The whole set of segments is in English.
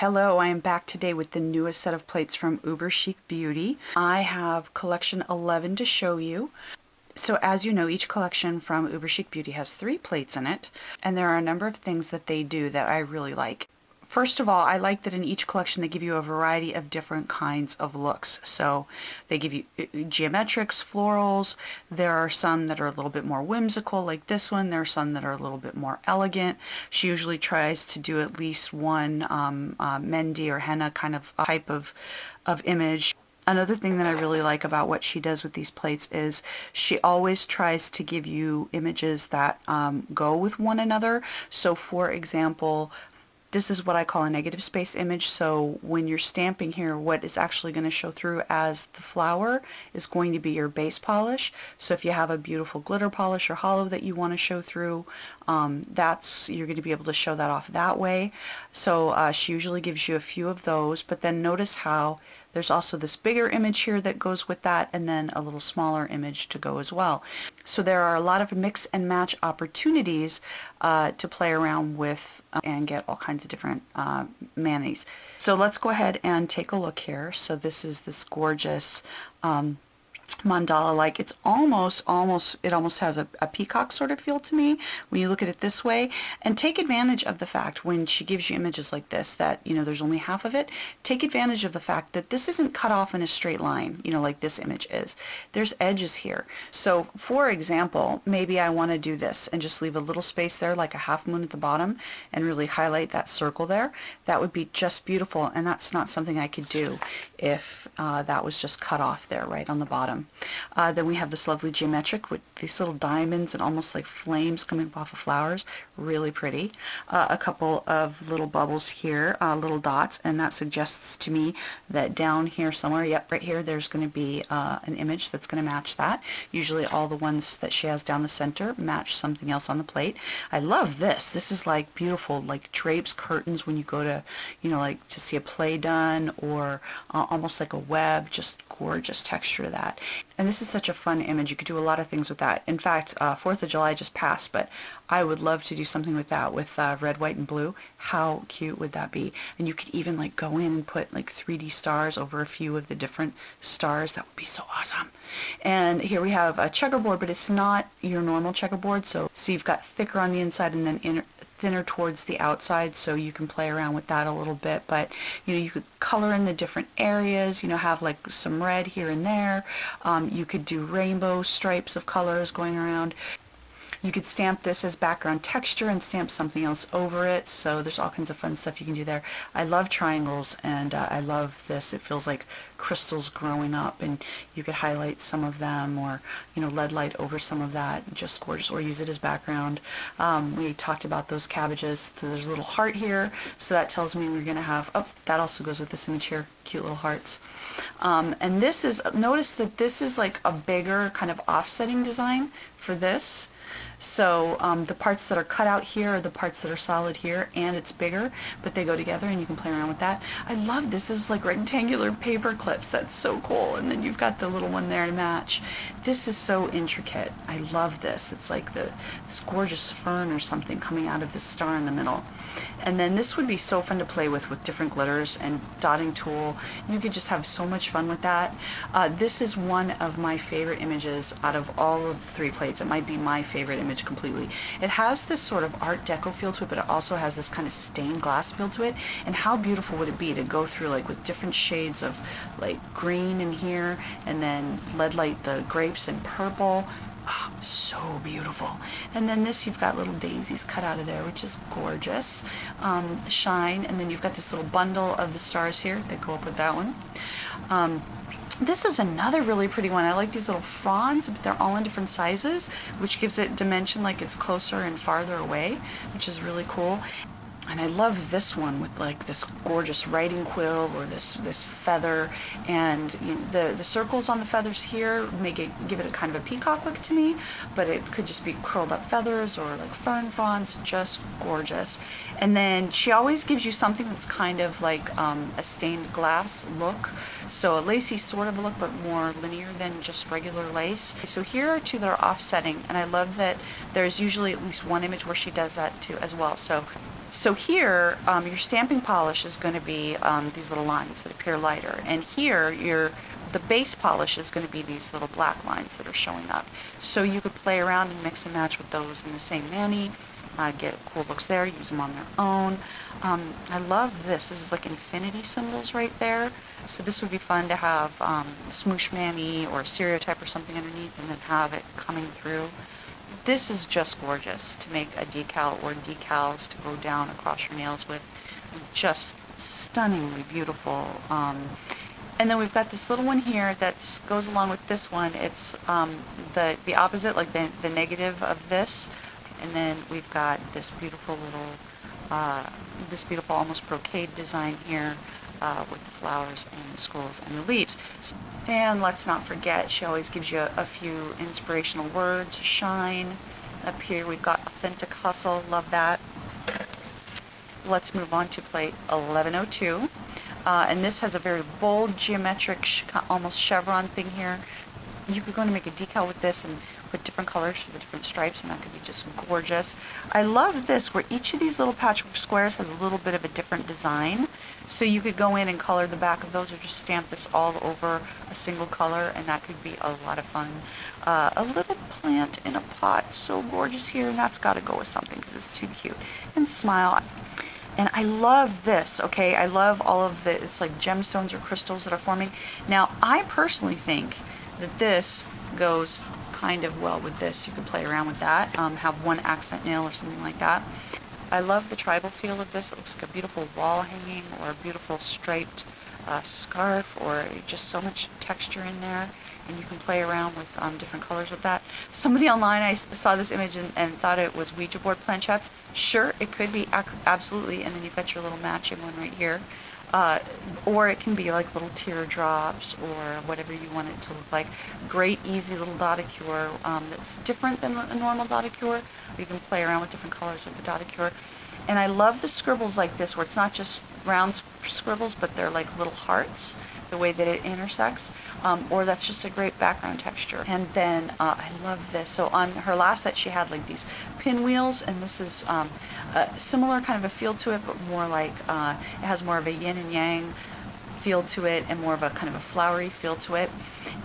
Hello, I am back today with the newest set of plates from UberChic Beauty. I have collection 11 to show you. So as you know, each collection from UberChic Beauty has 3 plates in it, and there are a number of things that they do that I really like. First of all, I like that in each collection they give you a variety of different kinds of looks. So they give you geometrics, florals. There are some that are a little bit more whimsical, like this one. There are some that are a little bit more elegant. She usually tries to do at least one Mendi or henna kind of type of image. Another thing that I really like about what she does with these plates is she always tries to give you images that go with one another. So for example, this is what I call a negative space image. So when you're stamping here, what is actually going to show through as the flower is going to be your base polish. So if you have a beautiful glitter polish or hollow that you want to show through, you're going to be able to show that off that way. So she usually gives you a few of those, but then notice how there's also this bigger image here that goes with that, and then a little smaller image to go as well. So there are a lot of mix and match opportunities to play around with and get all kinds of different manis. So let's go ahead and take a look here. So this is this gorgeous mandala, like it almost has a peacock sort of feel to me when you look at it this way. And take advantage of the fact when she gives you images like this that, you know, there's only half of it. Take advantage of the fact that this isn't cut off in a straight line, you know, like this image is. There's edges here. So for example, maybe I want to do this and just leave a little space there, like a half moon at the bottom, and really highlight that circle there. That would be just beautiful, and that's not something I could do if that was just cut off there right on the bottom. Then we have this lovely geometric with these little diamonds and almost like flames coming up off of flowers. Really pretty. A couple of little bubbles here, little dots, and that suggests to me that down here somewhere, yep, right here, there's going to be an image that's going to match that. Usually all the ones that she has down the center match something else on the plate. I love this. This is like beautiful, like drapes, curtains when you go to, you know, like to see a play done, or almost like a web, just gorgeous texture to that. And this is such a fun image. You could do a lot of things with that. In fact, 4th of July just passed, but I would love to do something with that with red, white, and blue. How cute would that be? And you could even like go in and put like 3D stars over a few of the different stars. That would be so awesome. And here we have a checkerboard, but it's not your normal checkerboard. So you've got thicker on the inside and then thinner towards the outside, so you can play around with that a little bit. But you know, you could color in the different areas, you know, have like some red here and there. You could do rainbow stripes of colors going around. You could stamp this as background texture and stamp something else over it. So there's all kinds of fun stuff you can do there. I love triangles, and I love this. It feels like crystals growing up, and you could highlight some of them, or, you know, lead light over some of that. Just gorgeous. Or use it as background. We talked about those cabbages. So there's a little heart here, so that tells me we're going to have, oh, that also goes with this image here. Cute little hearts. And this is, notice that this is like a bigger kind of offsetting design for this. So the parts that are cut out here are the parts that are solid here, and it's bigger, but they go together and you can play around with that. I love this. This is like rectangular paper clips. That's so cool. And then you've got the little one there to match. This is so intricate. I love this. It's like this gorgeous fern or something coming out of this star in the middle. And then this would be so fun to play with different glitters and dotting tool. You could just have so much fun with that. This is one of my favorite images out of all of the 3 plates. It might be my favorite image completely. It has this sort of art deco feel to it, but it also has this kind of stained glass feel to it. And how beautiful would it be to go through like with different shades of like green in here, and then lead light the grapes in purple. Oh, so beautiful. And then this, you've got little daisies cut out of there, which is gorgeous. Shine, and then you've got this little bundle of the stars here that go up with that one. This is another really pretty one. I like these little fronds, but they're all in different sizes, which gives it dimension, like it's closer and farther away, which is really cool. And I love this one with like this gorgeous writing quill, or this feather, and you know, the circles on the feathers here give it a kind of a peacock look to me, but it could just be curled up feathers or like fern fronds. Just gorgeous. And then she always gives you something that's kind of like a stained glass look. So a lacy sort of a look, but more linear than just regular lace. So here are two that are offsetting, and I love that there's usually at least one image where she does that too as well. So here, your stamping polish is going to be these little lines that appear lighter, and here the base polish is going to be these little black lines that are showing up. So you could play around and mix and match with those in the same mani, get cool looks there, use them on their own. I love this. This is like infinity symbols right there. So this would be fun to have a smoosh mani or a stereotype or something underneath and then have it coming through. This is just gorgeous to make a decal or decals to go down across your nails with. Just stunningly beautiful. And then we've got this little one here that goes along with this one. It's the opposite, like the negative of this. And then we've got this beautiful little, this beautiful almost brocade design here with the flowers and the scrolls and the leaves. And let's not forget, she always gives you a few inspirational words. Shine. Up here we've got authentic hustle. Love that. Let's move on to plate 1102. And this has a very bold geometric, almost chevron thing here. You could go and make a decal with this and put different colors for the different stripes, and that could be just gorgeous. I love this where each of these little patchwork squares has a little bit of a different design. So you could go in and color the back of those or just stamp this all over a single color, and that could be a lot of fun. A little plant in a pot, so gorgeous here, and that's got to go with something because it's too cute. And smile. And I love this, okay? I love all of the, it's like gemstones or crystals that are forming. Now, I personally think that this goes kind of well with this. You can play around with that, have one accent nail or something like that. I love the tribal feel of this. It looks like a beautiful wall hanging or a beautiful striped scarf, or just so much texture in there. And you can play around with different colors with that. Somebody online, I saw this image and thought it was Ouija board planchettes. Sure, it could be, absolutely. And then you've got your little matching one right here. Or it can be like little teardrops or whatever you want it to look like. Great, easy little dotacure that's different than a normal dotacure. You can play around with different colors with the dotacure. And I love the scribbles like this, where it's not just round scribbles, but they're like little hearts, the way that it intersects. Or that's just a great background texture. And then I love this. So on her last set, she had like these pinwheels, and this is a similar kind of a feel to it, but more like it has more of a yin and yang feel to it and more of a kind of a flowery feel to it.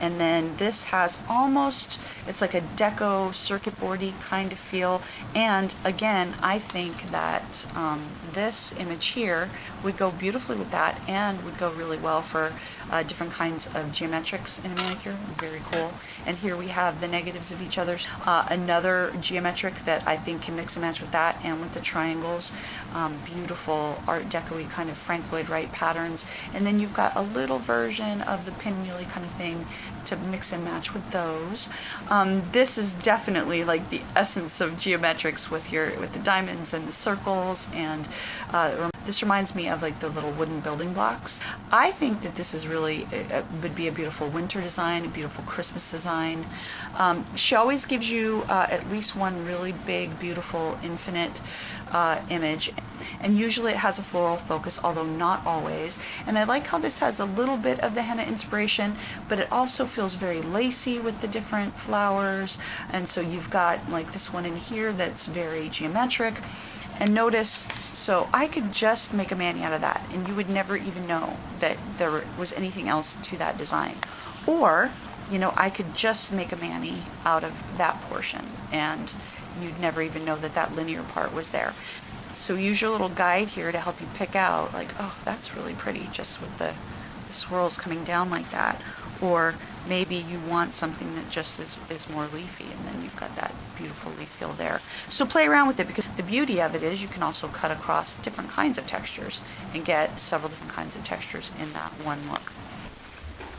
And then this has almost, it's like a deco circuit boardy kind of feel. And again, I think that this image here would go beautifully with that and would go really well for different kinds of geometrics in a manicure. Very cool. And here we have the negatives of each other's. Another geometric that I think can mix and match with that and with the triangles. Beautiful Art Deco-y kind of Frank Lloyd Wright patterns. And then you've got a little version of the pinwheely kind of thing to mix and match with those. This is definitely like the essence of geometrics with the diamonds and the circles, and this reminds me of like the little wooden building blocks. I think that this is really would be a beautiful winter design, a beautiful Christmas design. She always gives you at least one really big, beautiful, infinite image, and usually it has a floral focus, although not always. And I like how this has a little bit of the henna inspiration, but it also feels very lacy with the different flowers. And so you've got like this one in here that's very geometric. And notice, so I could just make a mani out of that, and you would never even know that there was anything else to that design. Or, you know, I could just make a mani out of that portion, and you'd never even know that that linear part was there. So use your little guide here to help you pick out, like, oh, that's really pretty, just with the swirls coming down like that. Or maybe you want something that just is more leafy, and then you've got that beautiful leaf feel there. So play around with it, because the beauty of it is you can also cut across different kinds of textures and get several different kinds of textures in that one look.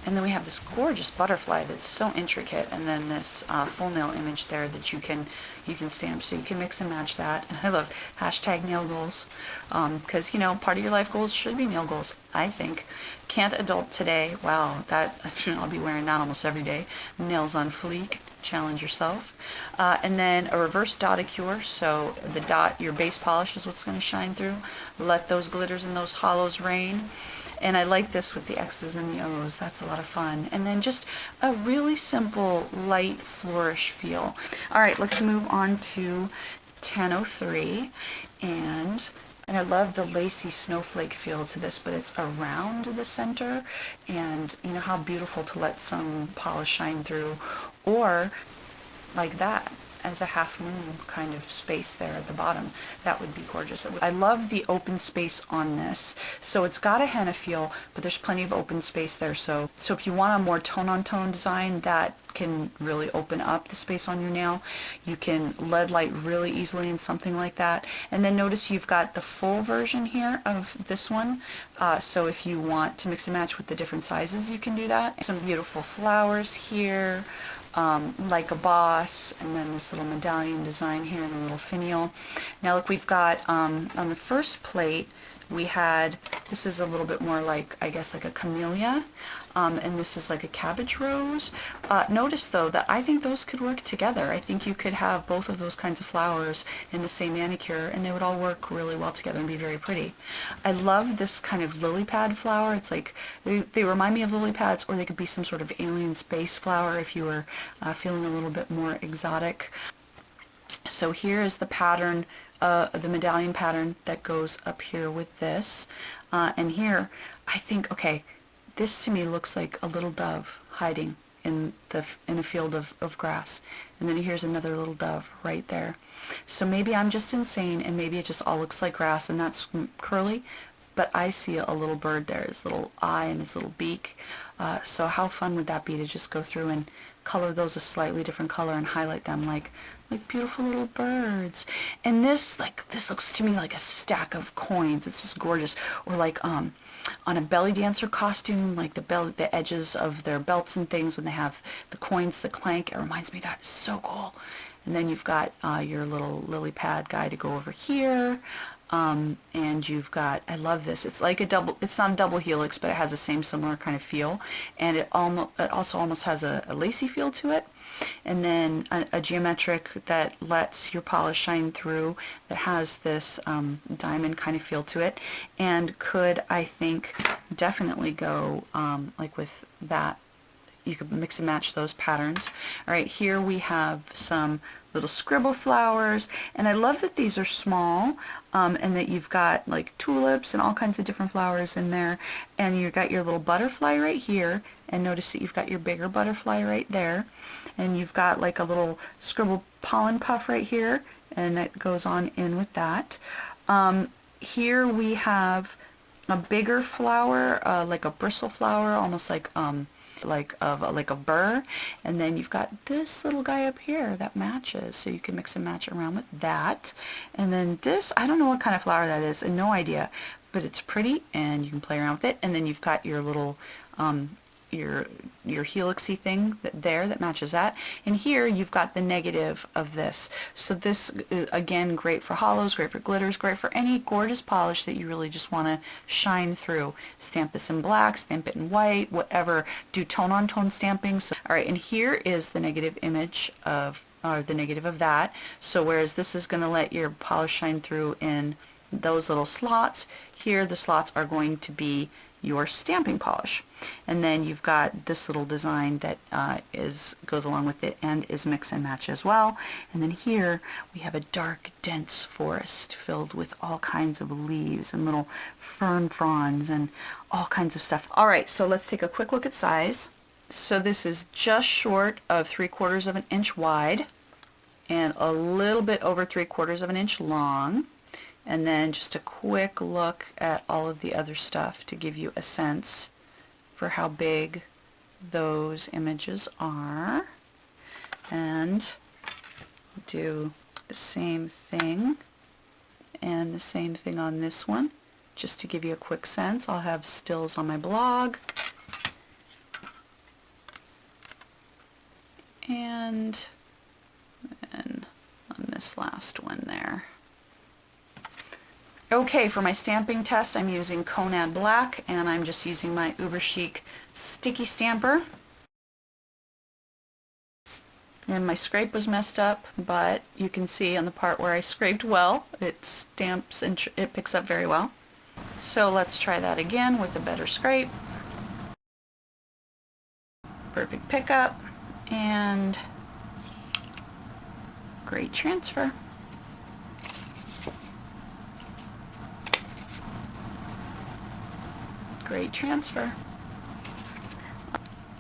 And then we have this gorgeous butterfly that's so intricate, and then this full nail image there that you can stamp, so you can mix and match that. And I love hashtag nail goals, because you know, part of your life goals should be nail goals, I think. Can't adult today. Wow, that I'll be wearing that almost every day. Nails on fleek. Challenge yourself. And then a reverse dotacure, so the dot, your base polish is what's going to shine through. Let those glitters and those hollows rain. And I like this with the X's and the O's. That's a lot of fun. And then just a really simple, light flourish feel. All right, let's move on to 1003. And I love the lacy snowflake feel to this, but it's around the center. And you know how beautiful to let some polish shine through. Or like that, as a half moon kind of space there at the bottom. That would be gorgeous. I love the open space on this. So it's got a henna feel, but there's plenty of open space there. So if you want a more tone-on-tone design that can really open up the space on your nail, you can lead light really easily in something like that. And then notice you've got the full version here of this one. So if you want to mix and match with the different sizes, you can do that. Some beautiful flowers here. Like a boss, and then this little medallion design here and a little finial. Now look, we've got on the first plate we had, this is a little bit more like, I guess, like a camellia, and this is like a cabbage rose. Notice though that I think those could work together. I think you could have both of those kinds of flowers in the same manicure and they would all work really well together and be very pretty. I love this kind of lily pad flower. It's like, they remind me of lily pads, or they could be some sort of alien space flower if you were feeling a little bit more exotic. So here is the pattern, the medallion pattern that goes up here with this. And here, I think, okay, this to me looks like a little dove hiding in a field of grass. And then here's another little dove right there. So maybe I'm just insane and maybe it just all looks like grass and that's curly, but I see a little bird there, his little eye and his little beak. So how fun would that be to just go through and color those a slightly different color and highlight them like beautiful little birds. And this looks to me like a stack of coins. It's just gorgeous. Or like on a belly dancer costume, like the edges of their belts and things when they have the coins that clank. It reminds me of that. It's so cool. And then you've got your little lily pad guy to go over here. And you've got, I love this, it's like it's not a double helix, but it has the same similar kind of feel, and it also almost has a lacy feel to it, and then a geometric that lets your polish shine through, that has this diamond kind of feel to it, and could, I think, definitely go like with that. You could mix and match those patterns. All right, here we have some little scribble flowers, and I love that these are small, and that you've got like tulips and all kinds of different flowers in there, and you've got your little butterfly right here, and notice that you've got your bigger butterfly right there, and you've got like a little scribble pollen puff right here, and that goes on in with that. Here we have a bigger flower, like a bristle flower, almost like a burr, and then you've got this little guy up here that matches, so you can mix and match around with that. And then this, I don't know what kind of flower that is, and no idea, but it's pretty and you can play around with it. And then you've got your little your helixy thing that matches that, and here you've got the negative of this. So this is, again, great for hollows, great for glitters, great for any gorgeous polish that you really just want to shine through. Stamp this in black, stamp it in white, whatever. Do tone-on-tone stamping. So, all right, and here is the negative image of, or the negative of that. So whereas this is going to let your polish shine through in those little slots, here the slots are going to be your stamping polish. And then you've got this little design that goes along with it and is mix and match as well. And then here we have a dark, dense forest filled with all kinds of leaves and little fern fronds and all kinds of stuff. All right, so let's take a quick look at size. So this is just short of 3/4 of an inch wide and a little bit over 3/4 of an inch long. And then just a quick look at all of the other stuff to give you a sense for how big those images are. And do the same thing and the same thing on this one, just to give you a quick sense. I'll have stills on my blog. And then on this last one there. Okay, for my stamping test, I'm using Conad Black, and I'm just using my UberChic sticky stamper. And my scrape was messed up, but you can see on the part where I scraped well, it stamps and it picks up very well. So let's try that again with a better scrape. Perfect pickup and great transfer. Great transfer.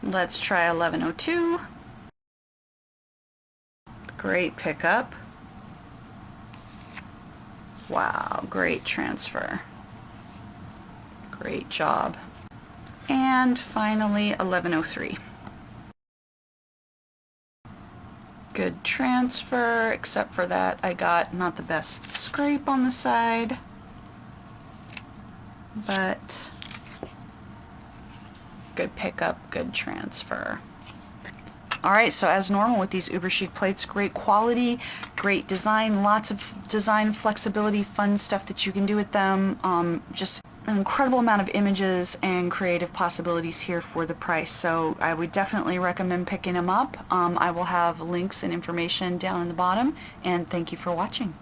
Let's try 1102. Great pickup. Wow, great transfer. Great job. And finally 1103. Good transfer, except for that I got not the best scrape on the side, but good pickup, good transfer. Alright, so as normal with these UberChic plates, great quality, great design, lots of design flexibility, fun stuff that you can do with them. Just an incredible amount of images and creative possibilities here for the price. So I would definitely recommend picking them up. I will have links and information down in the bottom, and thank you for watching.